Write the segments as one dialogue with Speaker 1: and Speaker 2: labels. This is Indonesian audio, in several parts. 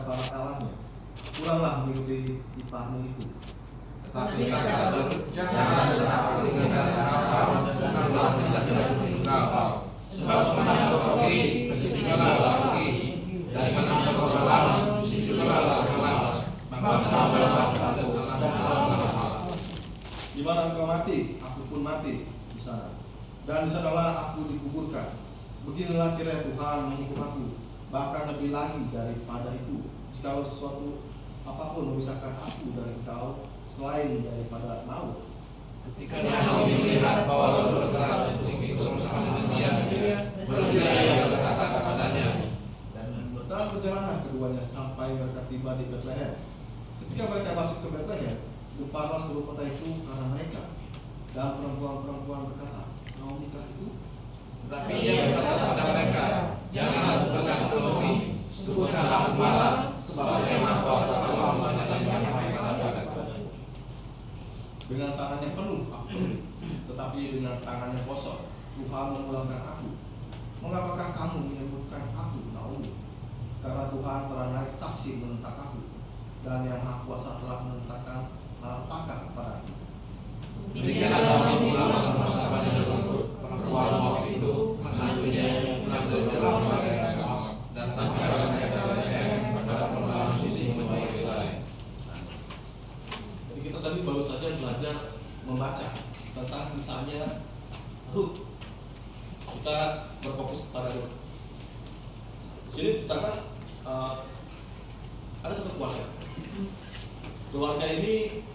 Speaker 1: kepada para kawannya, kuranglah mengikuti iparmu itu.
Speaker 2: Tetapi katakan, janganlah serakah meninggalkan engkau dan engkau tidak menjauhi engkau. Sebab kemana engkau pergi, ke situ juga engkau pergi. Dari mana engkau berlalu, di situ juga engkau berlalu. Bangsa-bangsa adalah bangsa.
Speaker 1: Di mana engkau mati, aku pun mati di sana. Dan di sanalah aku dikuburkan. Beginilah kiranya Tuhan menghukum aku, bahkan lebih lagi daripada itu, jikalau sesuatu apapun memisahkan aku dari engkau selain daripada maut.
Speaker 2: Ketika Naomi melihat bahwa Lot berkeras untuk ikut bersama dengan dia, berhentilah ia berkata kepadanya.
Speaker 1: Dan berjalanlah keduanya sampai mereka tiba di Betlehem. Ketika mereka masuk ke Betlehem, gemparlah seluruh kota itu karena mereka. Dan perempuan-perempuan berkata, Naomi kah itu?
Speaker 2: Tetapi ia berkata kepada mereka, janganlah sebutkan Naomi, sebutkanlah Gembala, sebab Dia Maha Kuasa Allah menyadarkan mereka kepadaku.
Speaker 1: Dengan tangan yang penuh aku, tetapi dengan tangan yang kosong Tuhan memulangkan aku. Mengapakah kamu menyebutkan aku Naomi? Karena Tuhan telah naik saksi menentang aku, dan Yang Maha Kuasa telah menentangkan malapetaka kepadaku.
Speaker 2: Demikianlah Naomi pulang bersama-sama dengan perempuan Moab itu, menantunya dalam bagian Moab, dan sampai pada Betlehem pada perempuan sisi menuju Betlehem.
Speaker 1: Jadi kita tadi baru saja belajar membaca tentang kisahnya Ruth. Kita berfokus pada Ruth. Di sini diceritakan ada satu keluarga. Keluarga ini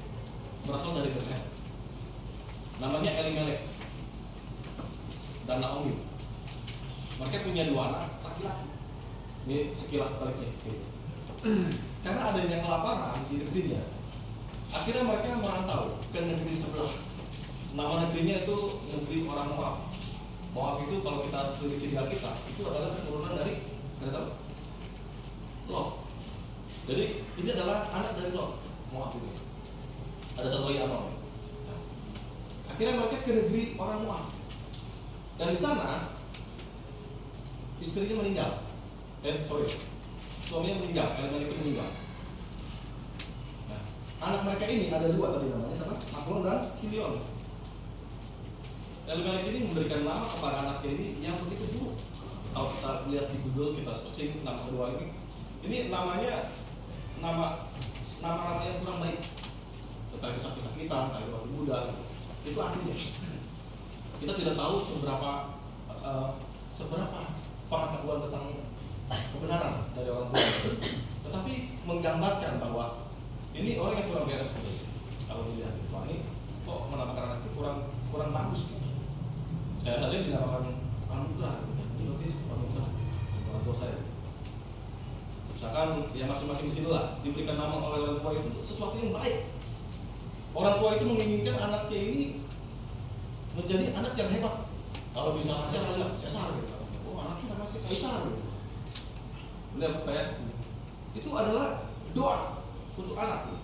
Speaker 1: berasal dari Betlehem. Namanya Elimelek dan Naomi. Mereka punya dua anak laki-laki. Ini sekilas taliknya seperti itu. Karena adanya kelaparan di negerinya, akhirnya mereka merantau ke negeri sebelah. Nama negerinya itu negeri orang Moab. Moab itu kalau kita selidiki di Alkitab, itu adalah keturunan dari Lot. Jadi ini adalah anak dari Lot, Moab ini. Ada satu lagi Amon. Akhirnya mereka ke negeri orang Moab. Dan di sana istrinya meninggal. Suaminya meninggal, Elimelek itu meninggal. Nah, anak mereka ini ada dua tadi namanya, siapa? Mahlon dan Kilion. Elimelek ini memberikan nama kepada anaknya ini yang begitu buruk. Kalau kita lihat di Google, kita searching nama kedua ini namanya nama yang kurang baik. Entah itu sakit-sakitan, entah itu waktu muda. Itu artinya kita tidak tahu seberapa pengetahuan tentang kebenaran dari orang tua, tetapi menggambarkan bahwa ini orang yang kurang beres seperti itu. Kalau dilihat, wah ini kok menamakan anak itu kurang bagus gitu. Saya tadi dinamakan anugerah gitu kan, ini berarti anugerah orang tua saya. Misalkan ya masing-masing di sini lah diberikan nama oleh orang tua itu sesuatu yang baik. Orang tua itu menginginkan anaknya ini menjadi anak yang hebat. Kalau bisa aja Raja Caesar gitu. Oh, anaknya namanya Kaisar gitu. Benar Pak ya? Itu adalah doa untuk anak gitu.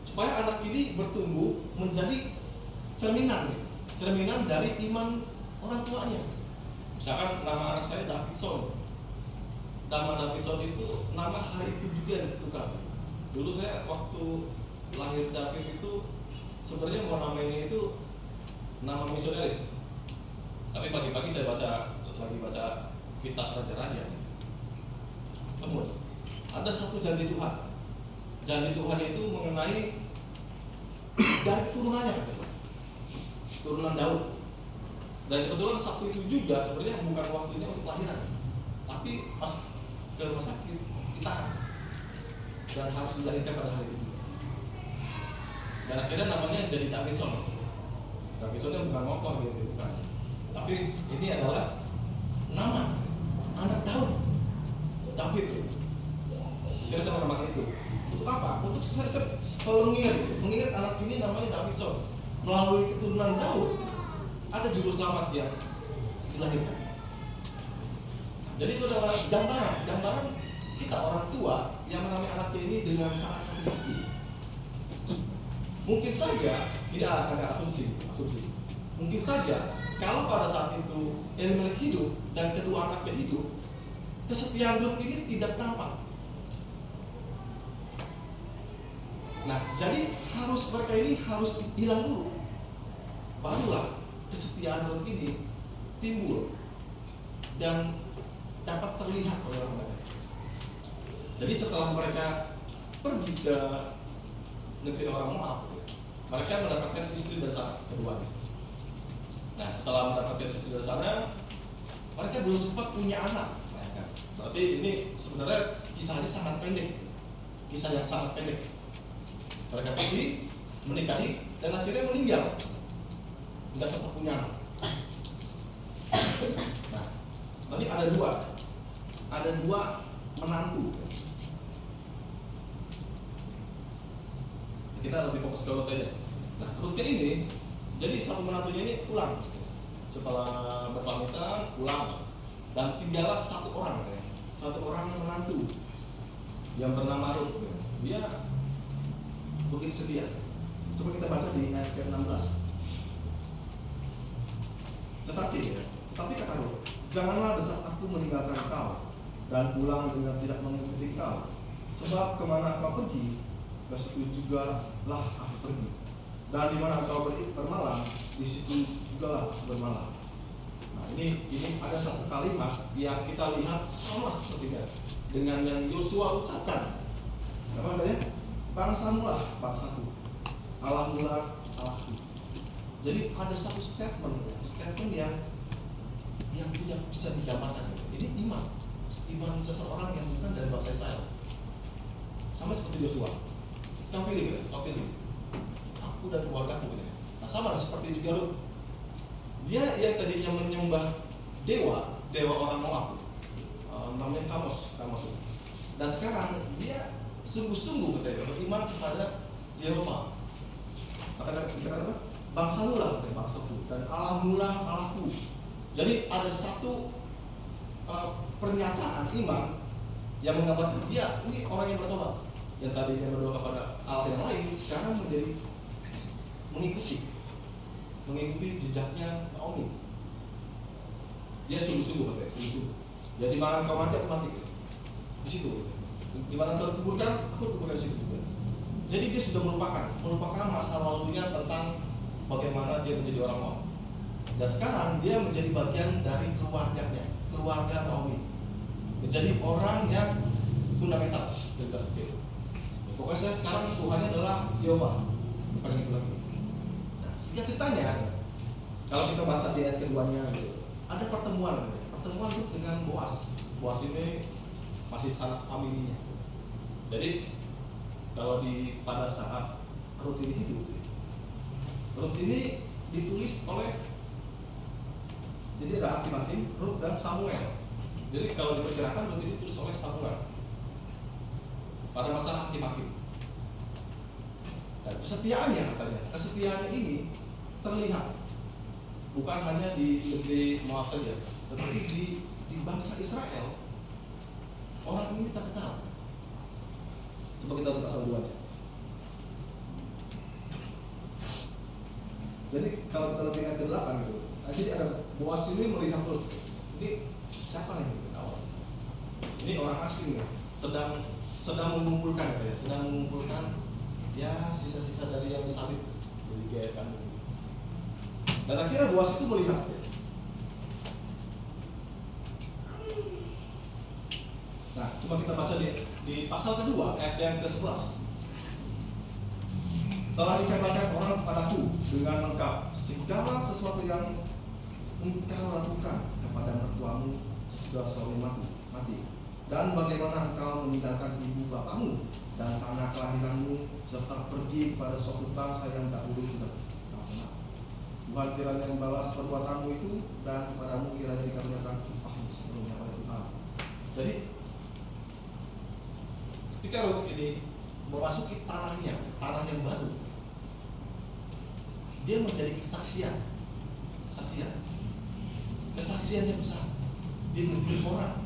Speaker 1: Supaya anak ini bertumbuh menjadi cerminan gitu. Cerminan dari iman orang tuanya. Misalkan nama anak saya Davidson. Nama Davidson itu nama hari itu juga yang ditentukan. Dulu saya waktu lahir David itu sebenarnya mau namanya itu nama misionaris. Tapi pagi-pagi saya lagi baca kitab Raja-Raja. Kemudian ada satu janji Tuhan. Janji Tuhan itu mengenai dari keturunannya, turunan Daud. Dan kebetulan Sabtu itu juga sebenarnya bukan waktunya untuk lahiran, tapi pas ke rumah sakit ditahan dan harus dilahirkan pada hari itu. Dan akhirnya namanya jadi Davidson. Davidsonnya bukan motor gitu, bukan. Tapi ini adalah nama anak Daud, David. Kira sama nama itu. Untuk apa? Untuk selalu mengingat anak ini namanya Davidson. Melalui keturunan Daud ada juru selamat yang dilahirkan. Jadi itu adalah gambaran kita orang tua yang menamai anaknya ini dengan sangat hati-hati. Mungkin saja, ini agak asumsi. Mungkin saja kalau pada saat itu Elimelek hidup dan kedua anaknya hidup, kesetiaan Ruth ini tidak nampak. Nah, jadi mereka ini harus hilang dulu. Barulah kesetiaan Rut ini timbul dan dapat terlihat oleh orang lain. Jadi setelah mereka pergi ke negeri orang Moab, mereka mendapatkan istri dari sana keduanya. Nah, setelah mendapatkan istri dari sana, mereka belum sempat punya anak. Berarti ini sebenarnya kisahnya sangat pendek, kisah yang sangat pendek. Mereka pergi, menikahi, dan akhirnya meninggal. Tidak sempat punya anak. Nah, nanti ada dua menantu. Kita lebih fokus ke Rut aja. Nah, Rut ini, jadi satu menantunya ini pulang. Setelah berpamitan, pulang. Dan tinggallah satu orang menantu yang bernama Rut. Dia begitu setia. Coba kita baca di ayat ke-16. Tetapi kata Rut, janganlah desak aku meninggalkan kau dan pulang dengan tidak mengikuti kau, sebab kemana kau pergi, ke situ juga lah aku pergi, dan di mana kau bermalam, di situ juga lah bermalam. Nah, ini ada satu kalimat yang kita lihat sama sepertinya dengan yang Yosua ucapkan. Apa katanya? Bangsamu lah bangsaku, Allahmu lah Allahku. Jadi ada satu statement yang tidak bisa digambarkan. Ini iman seseorang yang bukan dari bangsa Israel. Sama seperti Yosua. Kau pilih, aku dan keluargaku. Nah, sama seperti juga Rut. Dia yang tadinya menyembah dewa orang Moab, namanya Kamos. Dan sekarang dia sungguh-sungguh beriman kepada Yehova. Kata apa? Bangsamu lah bangsaku dan Allahmu lah Allahku. Jadi ada satu pernyataan iman yang menggambarkan dia ini orang yang bertobat. Yang tadinya berdoa kepada Allah yang lain sekarang menjadi mengikuti jejaknya Naomi. Dia sungguh-sungguh. Jadi mana kau mati, aku mati. Di situ. Di mana kau kuburkan, aku kuburkan di situ juga. Jadi dia sudah melupakan masa lalunya tentang bagaimana dia menjadi orang Moab. Dan sekarang dia menjadi bagian dari keluarga Naomi. Menjadi orang yang fundamental, seperti itu. Pokoknya sekarang Tuhannya adalah Yehova, bukan itu lagi. Nah, ceritanya, kalau kita baca di ayat keduanya, ada pertemuan itu dengan Boas. Boas ini masih sangat familinya. Jadi kalau pada saat Rut ini hidup, Rut ini ditulis oleh, jadi ada Hakim, Rut dan Samuel. Jadi kalau diperkirakan Rut ini ditulis oleh Samuel pada masa Hakim. Dan kesetiaannya ini terlihat bukan hanya di negeri Moab saja, tetapi di bangsa Israel orang ini terkenal. Coba kita lihat pasal 2 aja. Jadi kalau kita lihat ayat 8 gitu. Jadi ada Boas ini melihat Rut. Ini siapa nih awal? Ini orang asing ya. Sedang mengumpulkan ya sisa-sisa dari yang disalib. Jadi kayak kan. Dan akhirnya Boas itu melihat ya. Nah, coba kita baca di pasal kedua ayat yang ke-11. Telah dikatakan orang kepadaku dengan lengkap segala sesuatu yang engkau lakukan kepada mertuamu sesudah suami mati, dan bagaimana engkau meninggalkan ibu bapamu dan tanah kelahiranmu serta pergi kepada suatu bangsa yang dahulu tidak pernah. Tuhan kiranya membalas perbuatanmu itu dan kepadamu kiranya dikaruniakan upahmu sebelumnya oleh Tuhan. Jadi ketika Rut ini memasuki tanah yang baru, dia menjadi kesaksian yang besar di negeri orang.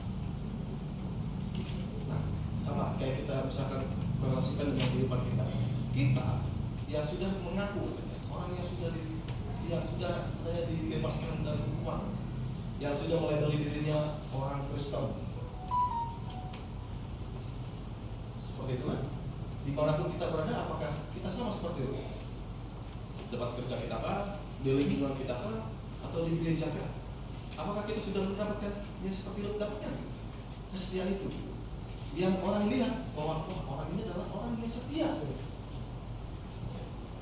Speaker 1: Nah, sama kayak kita misalkan korelasikan dengan kehidupan kita yang sudah mengaku, orang yang sudah dibebaskan dari hukuman, yang sudah melabeli dirinya orang Kristen. Seperti itulah dimanapun kita berada, apakah kita sama seperti Ruth? Tempat kerja kita kah, di lingkungan kita kah, atau di gereja kah? Apakah kita sudah mendapatkan yang seperti Ruth dapatkan? Kesetiaan itu yang orang lihat bahwa orang ini adalah orang yang setia.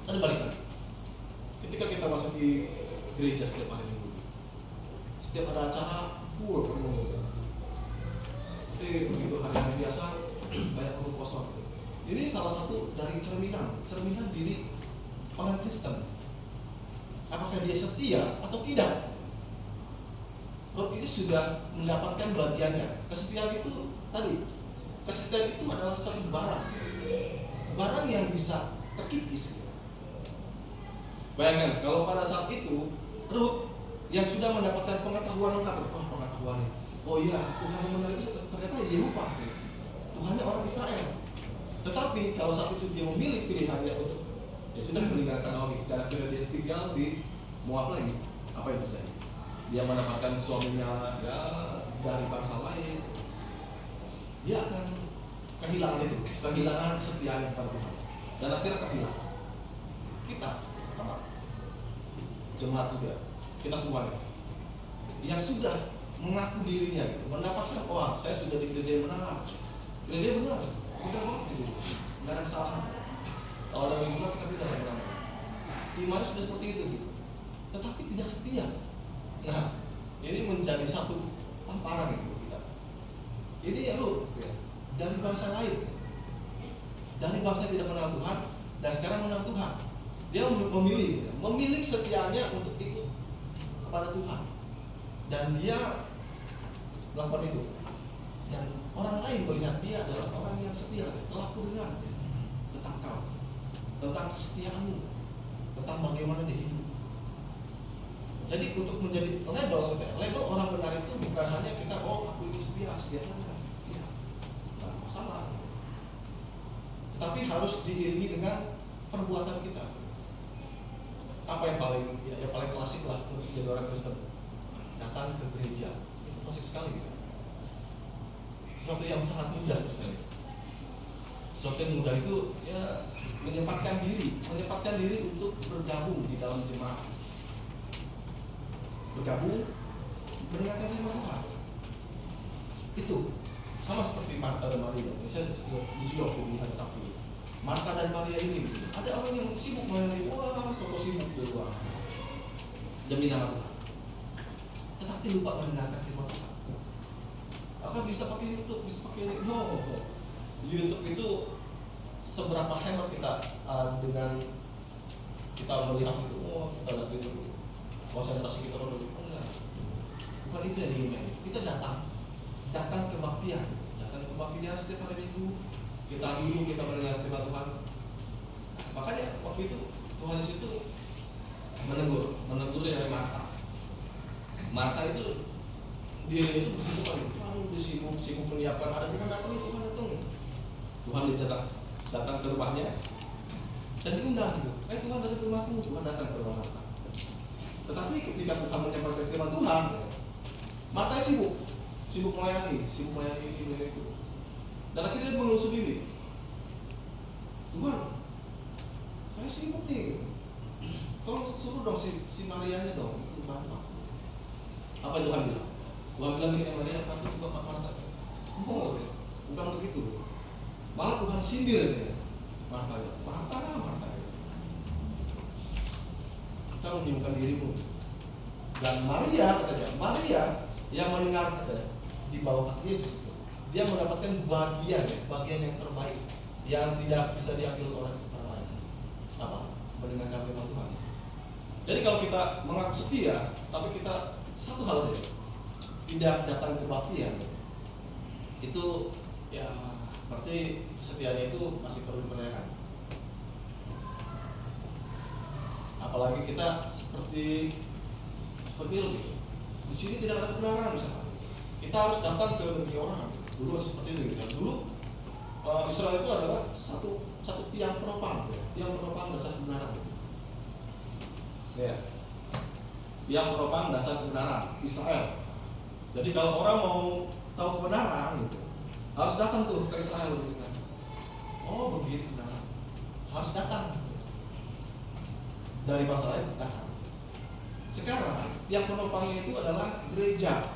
Speaker 1: Ada balik lagi. Ketika kita masuk di gereja setiap hari Minggu, setiap ada acara full penuh. Tapi begitu hari-hari biasa banyak perut kosong. Ini salah satu dari cerminan diri orang Kristen. Apakah dia setia atau tidak? Ruth ini sudah mendapatkan bagiannya. Kesetiaan itu adalah satu barang yang bisa terkikis. Bayangkan kalau pada saat itu Ruth yang sudah mendapatkan pengetahuan lengkap, pengetahuan. Oh iya, Tuhan yang benar itu ternyata Yehova, Tuhannya orang Israel. Tetapi kalau saat itu dia memilih pilihannya untuk ya sudah meninggalkan Naomi dan akhirnya dia tinggal di Moab lagi, apa yang terjadi? Dia mendapatkan suaminya ya dari bangsa lain. Dia akan kehilangan itu, kehilangan kesetiaan kepada Tuhan dan akhirnya kehilangan. Kita sama jemaat juga, kita semuanya yang sudah mengaku dirinya gitu, mendapatkan saya sudah di gereja yang benar, gereja benar, udah banget gitu, nggak ada kesalahan. Kalau ada yang benar kita tidak benar. Imannya sudah seperti itu gitu, tetapi tidak setia. Nah, ini menjadi satu tamparan gitu kita. Ini ya lu ya, dari bangsa lain, dari bangsa yang tidak mengenal Tuhan dan sekarang mengenal Tuhan. Dia memilih kesetiaannya untuk ikut kepada Tuhan dan dia melakukan itu dan orang lain melihat dia adalah orang yang setia. Telah kudengar tentang kau, tentang kesetiaanmu, tentang bagaimana dia hidup. Jadi untuk menjadi label orang benar itu bukan hanya kita aku ini setia nggak masalah, tetapi harus diiringi dengan perbuatan kita. Apa yang paling klasik lah untuk jadi orang Kristen? Datang ke gereja, itu klasik sekali gitu. Sesuatu yang sangat mudah sebenarnya. Sesuatu yang mudah itu ya menyempatkan diri untuk bergabung di dalam jemaat, bergabung mendengarkan firman Tuhan. Itu sama seperti Marta dan Maria. Saya jujur di hari Sabtu. Marta dan Maria ini, ada orang yang sibuk melayani, sosok sibuk berdua demi nama Tuhan, tetapi lupa mendengarkan firman Tuhan. Akan bisa pakai YouTube, bisa pakai YouTube itu seberapa hebat kita dengan kita melihat itu, kita lihat itu konsentrasi kita enggak. Bukan itu yang diinginkan. Kita datang kebaktian setiap hari Minggu. Kita mendengar firman Tuhan. Makanya waktu itu Tuhan Yesus itu menegur dari Marta. Marta itu dirinya itu sibuk menyiapkan ada Tuhan datang. Tuhan datang ke rumahnya dan diundang gitu. Tuhan datang ke rumahku, Tuhan datang ke rumah Marta. Tetapi ketika Tuhan menyampaikan firman Tuhan, Marta sibuk melayani ini itu. Dan akhirnya dia mengeluh sendiri. Tuhan, saya sibuk nih. Tolong suruh dong si Marianya dong ikut bantu. Apa yang Tuhan bilang? Tuhan bilang ini Maria, bantu coba Marta. Bukan begitu. Malah Tuhan sindir ya. Marta. Kita menyembuhkan dirimu. Dan Maria katanya, Maria yang mendengar katanya di bawah kaki Yesus itu, dia mendapatkan bagian yang terbaik yang tidak bisa diambil oleh orang lain. Apa? Mendengarkan firman Tuhan. Jadi kalau kita mengaku setia, tapi kita satu hal aja, tidak datang ke kebaktian, itu ya berarti kesetiaannya itu masih perlu dipertanyakan. Apalagi kita seperti itu. Di sini tidak ada kebenaran misalnya. Kita harus datang ke negeri orang. Dulu seperti itu gitu. Dulu Israel itu adalah satu tiang penopang dasar kebenaran. Ya. Tiang penopang dasar kebenaran Israel. Jadi kalau orang mau tahu kebenaran gitu, harus datang tuh ke Israel gitu kan. Oh begitu. harus datang. Dari bangsa lain datang. Sekarang yang penopangnya itu adalah gereja.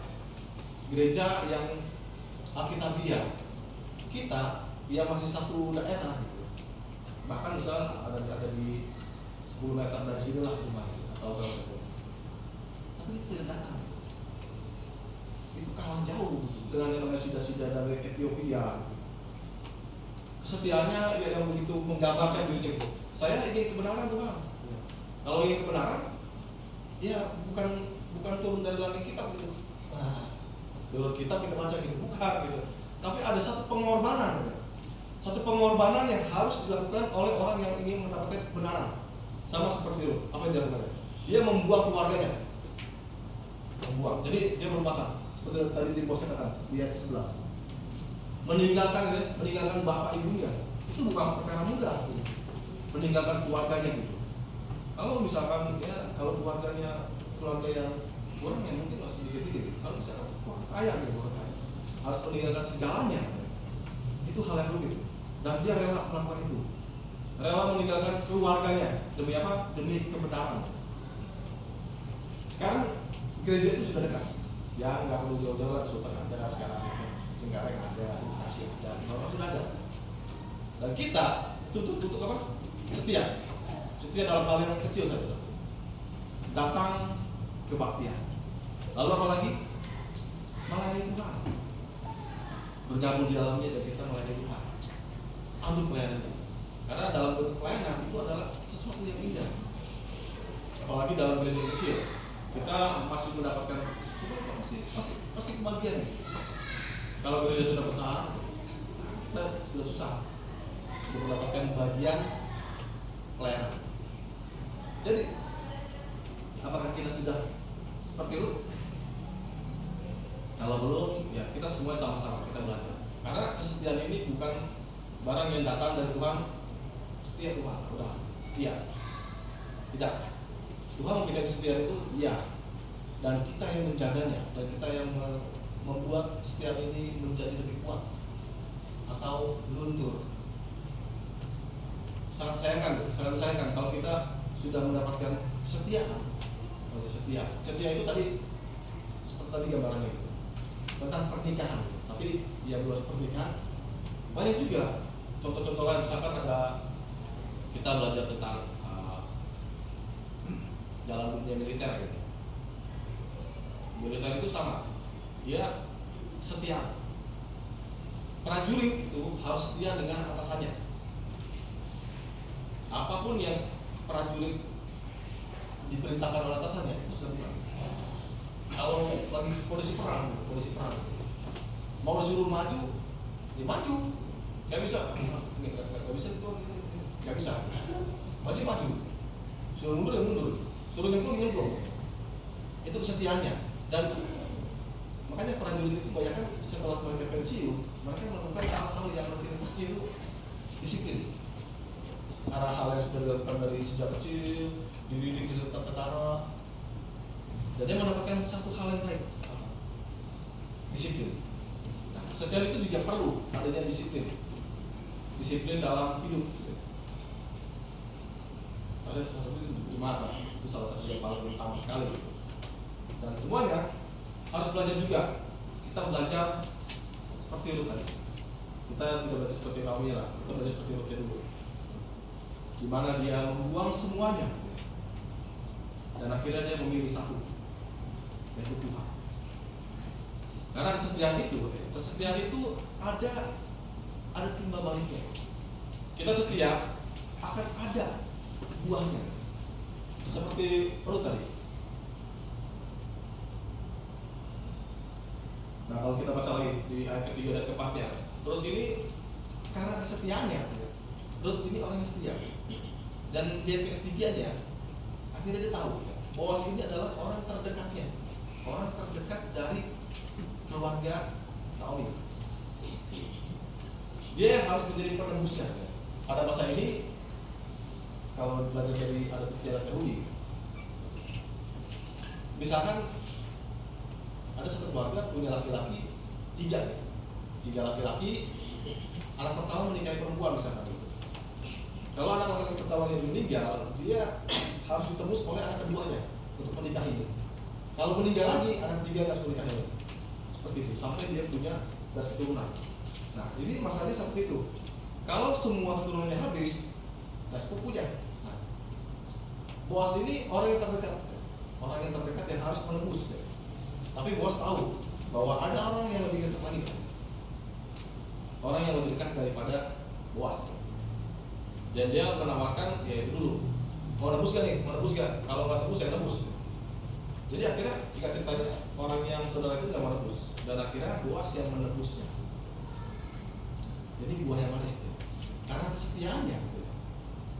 Speaker 1: Gereja yang Alkitabiah. Kita ya masih satu daerah gitu. Bahkan misalnya ada di 10 meter dari sini lah rumah atau berapa itu. Tapi itu tidak datang. Itu kalah jauh dengan yang namanya sida-sida dari Ethiopia. Kesetiaannya ya yang begitu menggambarkan dirinya itu. Saya ingin kebenaran Tuhan. Kalau ingin kebenaran, ya bukan turun dari langit kitab gitu. Nah, turun kitab kita baca gitu, bukan gitu. Tapi ada satu pengorbanan, satu pengorbanan yang harus dilakukan oleh orang yang ingin mendapatkan kebenaran. Sama seperti itu, apa yang dilakukan? Dia membuang keluarganya, membuang. Jadi dia merupakan seperti tadi di bos katakan di ayat 11, meninggalkan bapak ibunya itu bukan perkara mudah gitu. Meninggalkan keluarganya gitu. Kalau misalkan ya kalau keluarga yang orang yang mungkin masih dikit-dikit, kalau misalkan kaya gitu orang kaya, harus meninggalkan segalanya, itu hal yang rumit. Dan dia rela melakukan itu, rela meninggalkan keluarganya demi apa? Demi kebenaran. Sekarang gereja itu sudah dekat, ya nggak perlu jauh-jauh, Sultan ada sekarang, Cengkareng ada, Bekasi ada, orang sudah ada. Dan kita tutup apa? Setia dalam hal yang kecil saja. Datang kebaktian. Lalu apa lagi? Melayani Tuhan. Bergabung di dalamnya dan kita melayani Tuhan. Ambil pelayanan itu. Karena dalam bentuk pelayanan itu adalah sesuatu yang indah. Apalagi dalam gereja kecil, kita masih mendapatkan sebenarnya masih kebagian. Kalau gereja sudah besar, kita sudah susah untuk mendapatkan bagian pelayanan. Jadi, apakah kita sudah seperti itu? Kalau belum, ya kita semua sama-sama kita belajar. Karena kesetiaan ini bukan barang yang datang dari Tuhan. Setia Tuhan, udah setia. Tidak. Tuhan memberikan kesetiaan itu, iya. Dan kita yang menjaganya, dan kita yang membuat kesetiaan ini menjadi lebih kuat atau luntur. Sangat sayangkan kalau kita sudah mendapatkan kesetiaan. Setia itu tadi seperti tadi gambarannya itu tentang pernikahan. Tapi dia belum pernikahan. Banyak juga contoh-contoh lain. Misalkan ada kita belajar tentang dalam dunia militer gitu. Militer itu sama. Dia setia. Prajurit itu harus setia dengan atasannya. Apapun yang prajurit diperintahkan oleh atasannya itu sudah bukan. Kalau lagi kondisi perang, mau disuruh maju, ya maju. Gak bisa itu, gak bisa. Maju. Suruh mundur ya mundur, suruh nyemplung. Itu kesetiaannya. Dan makanya prajurit itu kebanyakan setelah mereka pensiun, mereka melakukan hal-hal yang rutinitasnya itu disiplin. Karena hal yang sudah dilakukan dari sejak kecil, dididik di tata-tata, dan dia mendapatkan satu hal yang baik, disiplin. Nah, kesetiaan itu juga perlu adanya disiplin dalam hidup. Ada sesuatu itu jemaat, itu salah satu yang paling utama sekali. Dan semuanya harus belajar juga. Kita belajar seperti itu tadi. Kita tidak belajar seperti Pamela, kita belajar seperti Ruth dulu. Di mana dia membuang semuanya dan akhirnya dia memilih satu, yaitu Tuhan. Karena kesetiaan itu ada timbal baliknya. Kita setia akan ada buahnya, seperti Ruth tadi. Nah, kalau kita baca lagi di ayat ketiga dan keempatnya, Ruth ini karena kesetiaannya, Ruth ini orang yang setia. Dan dia ketiganya, akhirnya dia tahu bahwa ini adalah orang terdekatnya, orang terdekat dari keluarga Naomi. Dia yang harus menjadi penembusnya. Pada masa ini, kalau belajar dari adat istiadat Yahudi, misalkan ada satu keluarga punya laki-laki tiga laki-laki, anak pertama menikahi perempuan misalkan. Kalau anak laki-laki pertama yang meninggal, dia harus ditebus oleh anak keduanya untuk menikahinya. Kalau meninggal lagi, anak ketiga harus menikahinya. Seperti itu, sampai dia punya garis keturunan. Nah, ini masalahnya seperti itu. Kalau semua keturunannya habis, nggak sepupunya. Nah, Boas ini orang yang terdekat yang harus menebus. Ya. Tapi Boas tahu bahwa ada orang yang lebih dekat lagi, orang yang lebih dekat daripada Boas. Dan dia menawarkan, ya itu dulu. Mau nebus gak nih? Mau nebus gak? Kalau nggak nebus, saya nebus. Jadi akhirnya dikasih tanya orang yang saudara itu nggak mau nebus, dan akhirnya Boas yang menebusnya. Jadi buah yang manis itu. Karena kesetiaannya,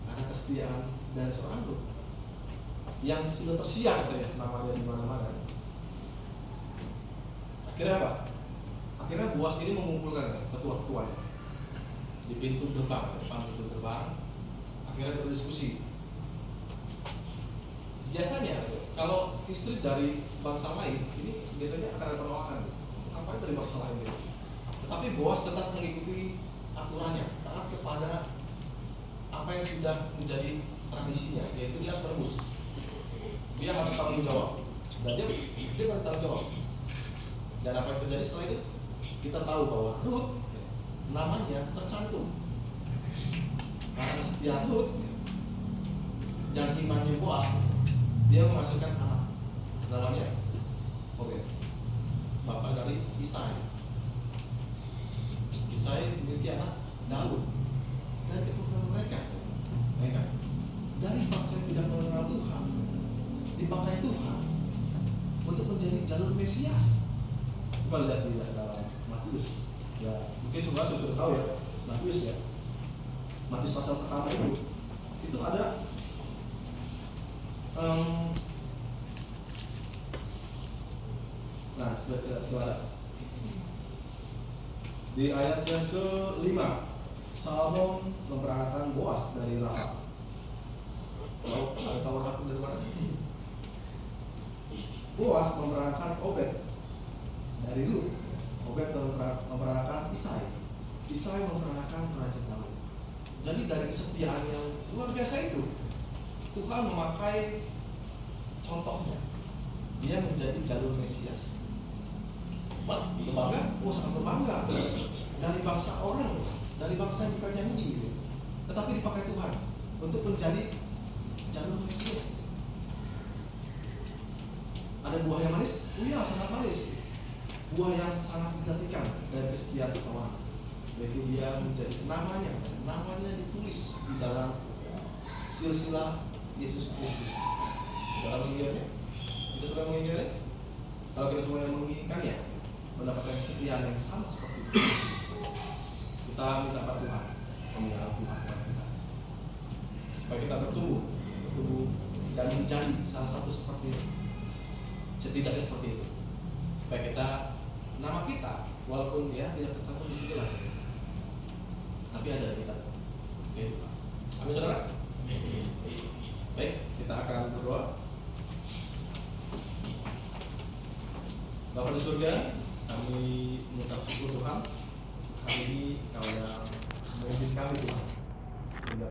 Speaker 1: karena kesetiaan dari seorang Rut yang sudah tersiar namanya di mana-mana. Akhirnya apa? Akhirnya Boas ini mengumpulkan ketua-ketuanya di pintu gerbang, depan pintu gerbang. Akhirnya berdiskusi. Biasanya kalau istri dari bangsa lain ini biasanya akan ada penolakan. Ngapain dari bangsa lain gitu? Tetapi Boas tetap mengikuti aturannya, taat kepada apa yang sudah menjadi tradisinya, yaitu dia harus menebus. Dia harus tanggung jawab, dan dia bertanggung jawab. Dan apa yang terjadi setelah itu? Kita tahu bahwa Rut namanya tercantum karena kesetiaan Rut dan imannya Boas, dia menghasilkan anak namanya Obed, bapak dari Isai. Isai memiliki anak Daud dari keturunan mereka dari bangsa yang tidak mengenal Tuhan, dipakai Tuhan untuk menjadi jalur Mesias. Coba lihat di dalam Matius. Ya, mungkin semua sudah tahu ya, Matius ya. Matius pasal pertama itu ada nah, sudah ada di ayat yang ke-5, Salmon memperanakan Boas dari Rahab. Kalau ada tahu Rahab dari mana? Boas memperanakan Obed dari Rut. Obed memperanakan Isai. Isai memperanakan Raja Daud. Jadi dari kesetiaan yang luar biasa itu, Tuhan memakai contohnya. Dia menjadi jalur Mesias. Berbangga, sangat berbangga dari bangsa orang, dari bangsa yang bukan Yahudi gitu. Tetapi dipakai Tuhan untuk menjadi jalur Mesias. Ada buah yang manis? Oh iya, sangat manis. Buah yang sangat dinantikan dari kesetiaan seseorang, yaitu dia menjadi namanya ditulis di dalam silsilah Yesus Kristus. Dalam menginginkannya, kita sudah menginginkannya. Kalau kita semua yang menginginkannya, mendapatkan kesetiaan yang sama seperti itu, kita minta pada Tuhan, meminta Tuhan kepada kita, supaya kita bertumbuh dan menjadi salah satu seperti itu, setidaknya seperti itu, supaya kita, nama kita walaupun dia tidak tercantum di sini lah, tapi ada di kita. Oke, amin saudara. Baik, kita akan berdoa. Bapa di surga, kami mengucap syukur Tuhan hari ini Kau yang memimpin kami Tuhan.